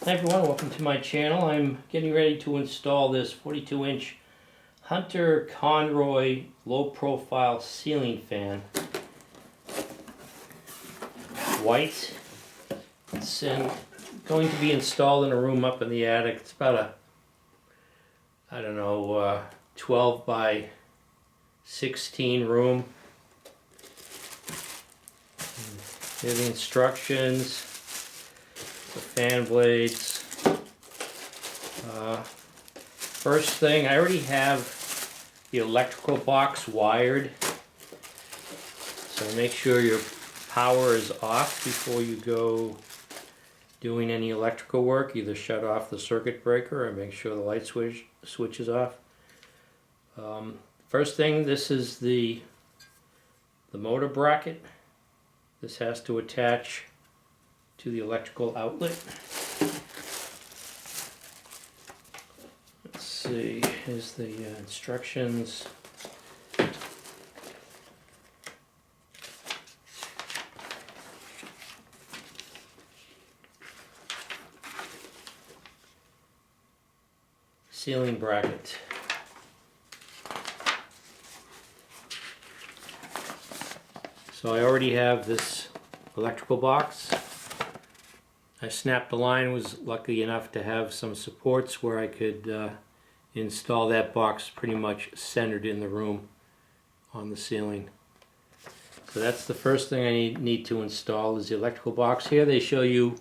Hi everyone, welcome to my channel. I'm getting ready to install this 42-inch Hunter Conroy low-profile ceiling fan. White. It's going to be installed in a room up in the attic. It's about a, 12 by 16 room. Here are the instructions. The fan blades. First thing, I already have the electrical box wired, so make sure your power is off before you go doing any electrical work. Either shut off the circuit breaker or make sure the light switch is off. First thing, this is the motor bracket. This has to attach to the electrical outlet. Let's see, here's the instructions. Ceiling bracket. So I already have this electrical box. I snapped the line, was lucky enough to have some supports where I could install that box pretty much centered in the room on the ceiling. So that's the first thing I need to install is the electrical box. Here they show you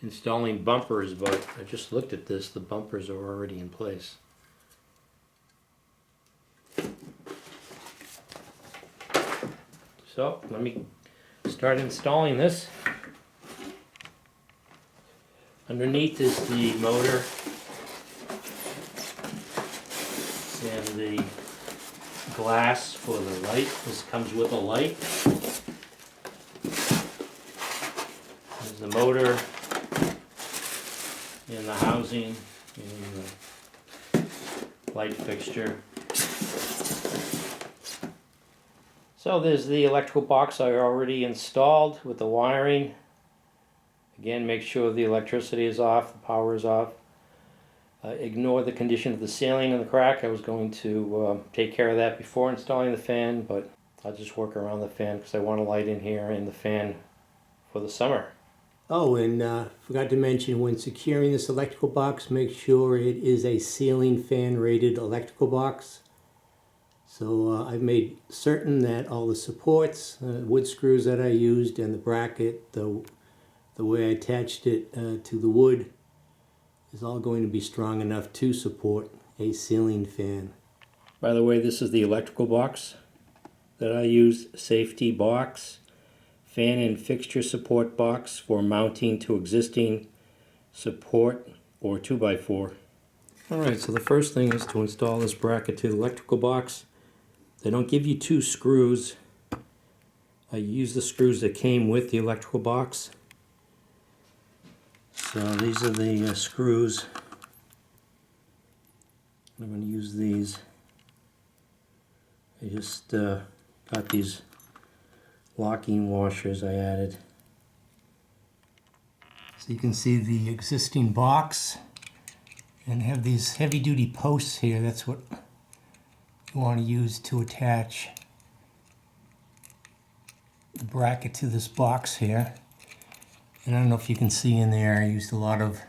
installing bumpers, but I just looked at this, the bumpers are already in place. So let me start installing this. Underneath is the motor and the glass for the light. This comes with a light. There's the motor and the housing and the light fixture. So there's the electrical box I already installed with the wiring. Again, make sure the electricity is off, the power is off. Ignore the condition of the ceiling and the crack. I was going to take care of that before installing the fan, but I'll just work around the fan because I want a light in here and the fan for the summer. Oh, and forgot to mention, when securing this electrical box, make sure it is a ceiling fan rated electrical box. So I've made certain that all the supports, wood screws that I used, and the bracket, the way I attached it to the wood is all going to be strong enough to support a ceiling fan. By the way, this is the electrical box that I used. Safety box, fan and fixture support box for mounting to existing support or 2x4. Alright, so the first thing is to install this bracket to the electrical box. They don't give you two screws. I used the screws that came with the electrical box. So these are the screws. I'm going to use these. I just got these locking washers I added. So you can see the existing box and have these heavy duty posts here. That's what you want to use to attach the bracket to this box here. And I don't know if you can see in there, I used a lot of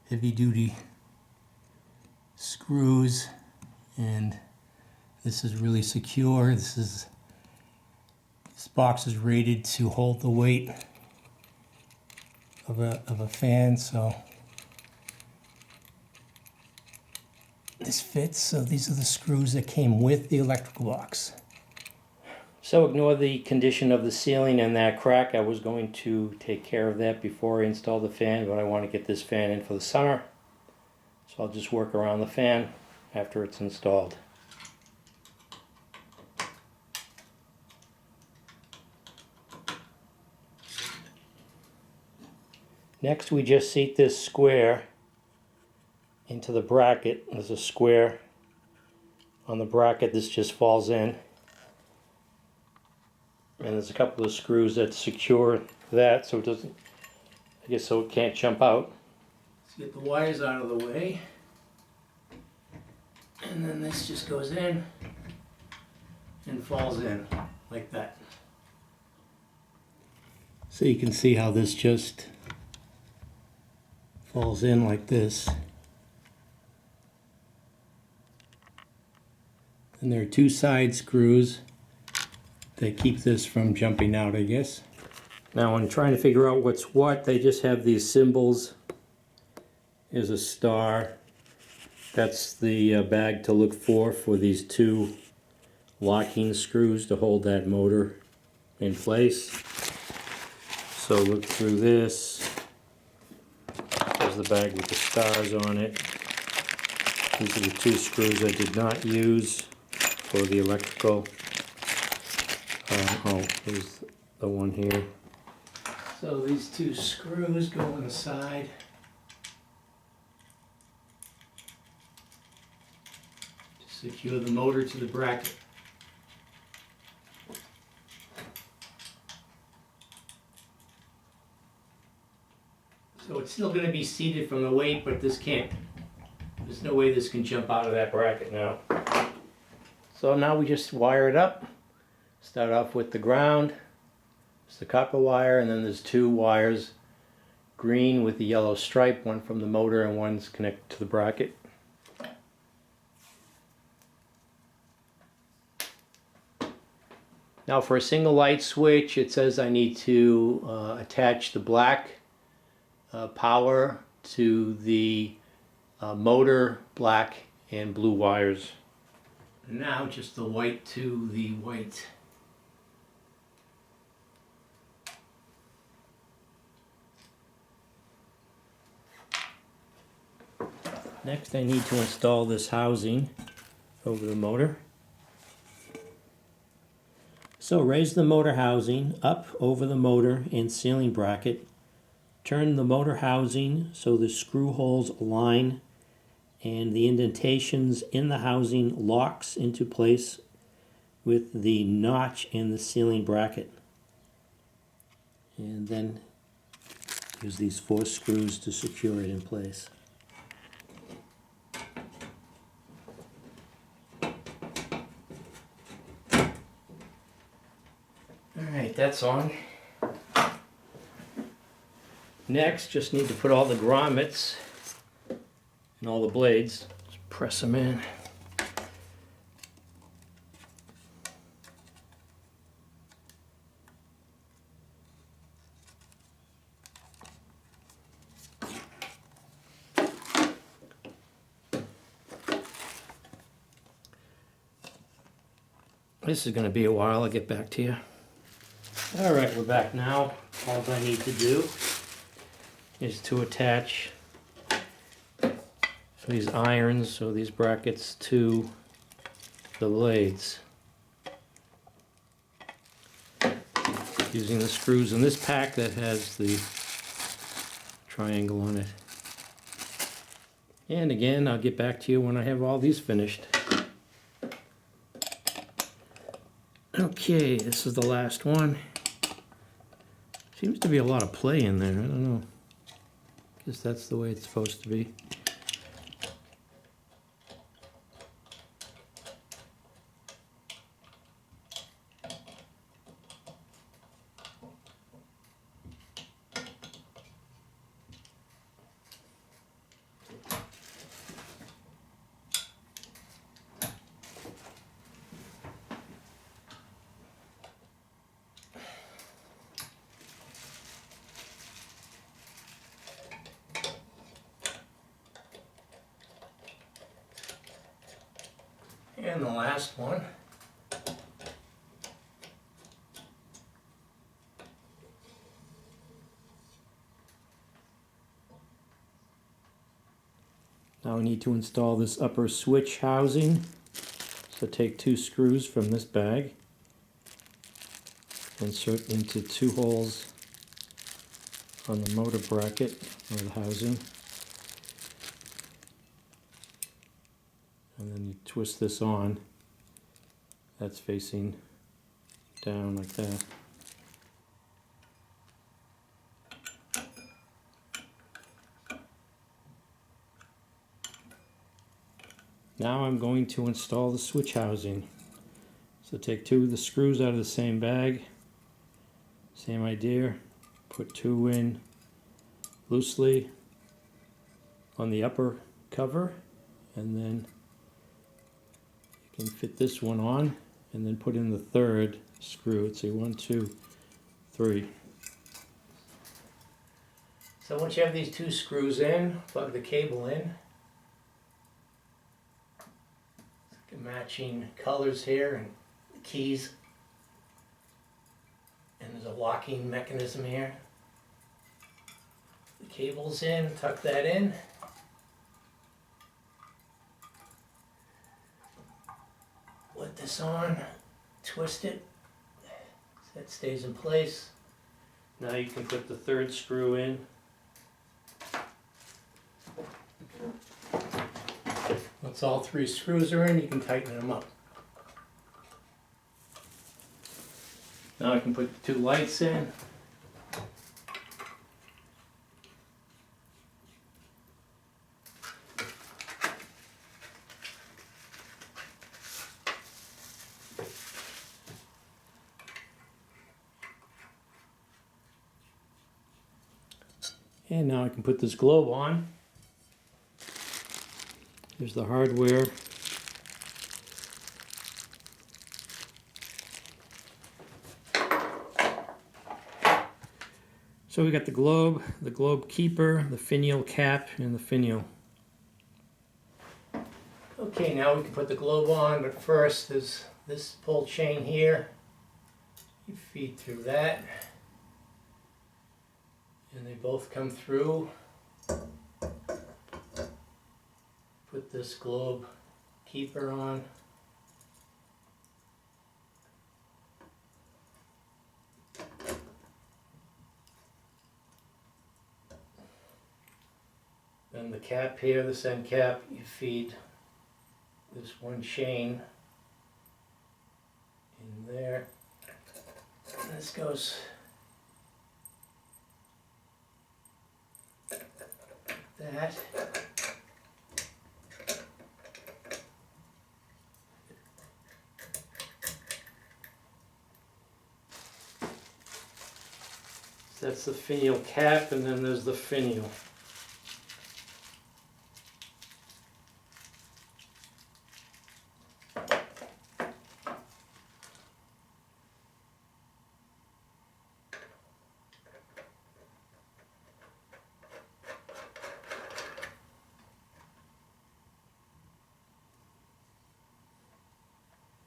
heavy duty screws, and this is really secure. This box is rated to hold the weight of a fan, so this fits. So these are the screws that came with the electrical box. So ignore the condition of the ceiling and that crack. I was going to take care of that before I install the fan, but I want to get this fan in for the summer. So I'll just work around the fan after it's installed. Next, we just seat this square into the bracket. There's a square on the bracket. This just falls in. And there's a couple of screws that secure that so it doesn't, so it can't jump out. Get the wires out of the way. And then this just goes in and falls in like that. So you can see how this just falls in like this. And there are two side screws that keep this from jumping out, I guess. Now when trying to figure out what's what, they just have these symbols. Here's a star. That's the bag to look for these two locking screws to hold that motor in place. So look through this. There's the bag with the stars on it. These are the two screws I did not use for the electrical. Oh, here's the one here. So these two screws go on the side. To secure the motor to the bracket. So it's still going to be seated from the weight, but this can't. There's no way this can jump out of that bracket now. So now we just wire it up. Start off with the ground. It's the copper wire, and then there's two wires, green with the yellow stripe, one from the motor and one's connected to the bracket. Now for a single light switch, it says I need to attach the black power to the motor, black and blue wires. And now just the white to the white. Next I need to install this housing over the motor. So raise the motor housing up over the motor and ceiling bracket. Turn the motor housing so the screw holes align and the indentations in the housing locks into place with the notch in the ceiling bracket. And then use these 4 screws to secure it in place. Alright, that's on. Next, just need to put all the grommets and all the blades. Just press them in. This is going to be a while. I'll get back to you. Alright, we're back now. All I need to do is to attach these irons, so these brackets, to the blades. Using the screws in this pack that has the triangle on it. And again, I'll get back to you when I have all these finished. Okay, this is the last one. Seems to be a lot of play in there, I don't know. Guess that's the way it's supposed to be. And the last one. Now I need to install this upper switch housing. So take 2 screws from this bag, insert into 2 holes on the motor bracket or the housing. And then you twist this on. That's facing down like that. Now I'm going to install the switch housing. So take 2 of the screws out of the same bag. Same idea. Put 2 in loosely on the upper cover, and then you can fit this one on and then put in the 3rd screw. Let's see, 1, 2, 3. So once you have these 2 screws in, plug the cable in. Matching colors here and the keys. And there's a locking mechanism here. The cable's in, tuck that in. Put this on, twist it, so that stays in place. Now you can put the 3rd screw in. Once all 3 screws are in, you can tighten them up. Now I can put the 2 lights in. And now I can put this globe on. Here's the hardware. So we got the globe keeper, the finial cap, and the finial. Okay, now we can put the globe on, but first there's this pull chain here. You feed through that, and they both come through. Put this globe keeper on. Then the cap here, this end cap, you feed this one chain in there. And this goes like that. That's the finial cap, and then there's the finial.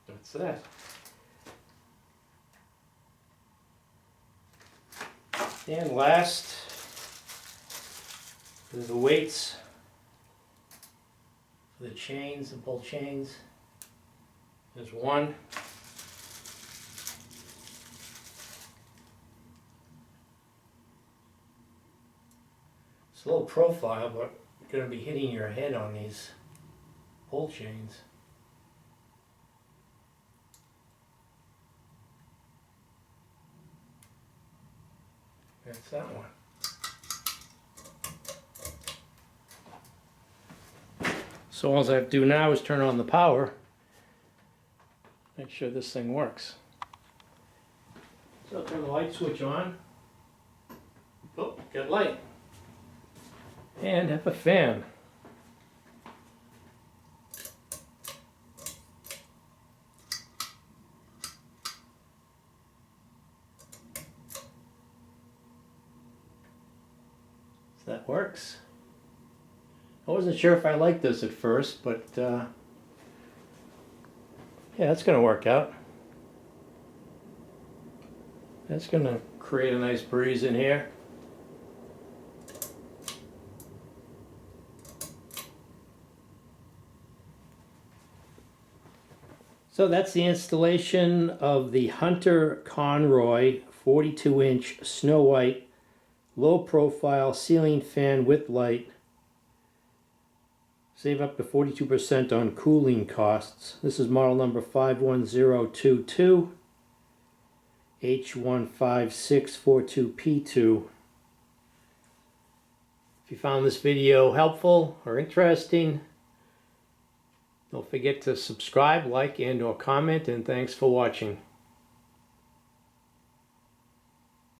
That's that. And last, the weights for the chains, the pull chains. There's one. It's a low profile, but you're going to be hitting your head on these pull chains. That's that one. So all I have to do now is turn on the power. Make sure this thing works. So I'll turn the light switch on. Oh, got light. And have a fan. That works. I wasn't sure if I liked this at first, but yeah, that's going to work out. That's going to create a nice breeze in here. So that's the installation of the Hunter Conroy 42-inch Snow White low profile ceiling fan with light. Save up to 42% on cooling costs. This is model number 51022 H15642P2. If you found this video helpful or interesting, Don't forget to subscribe, like, and or comment, and thanks for watching.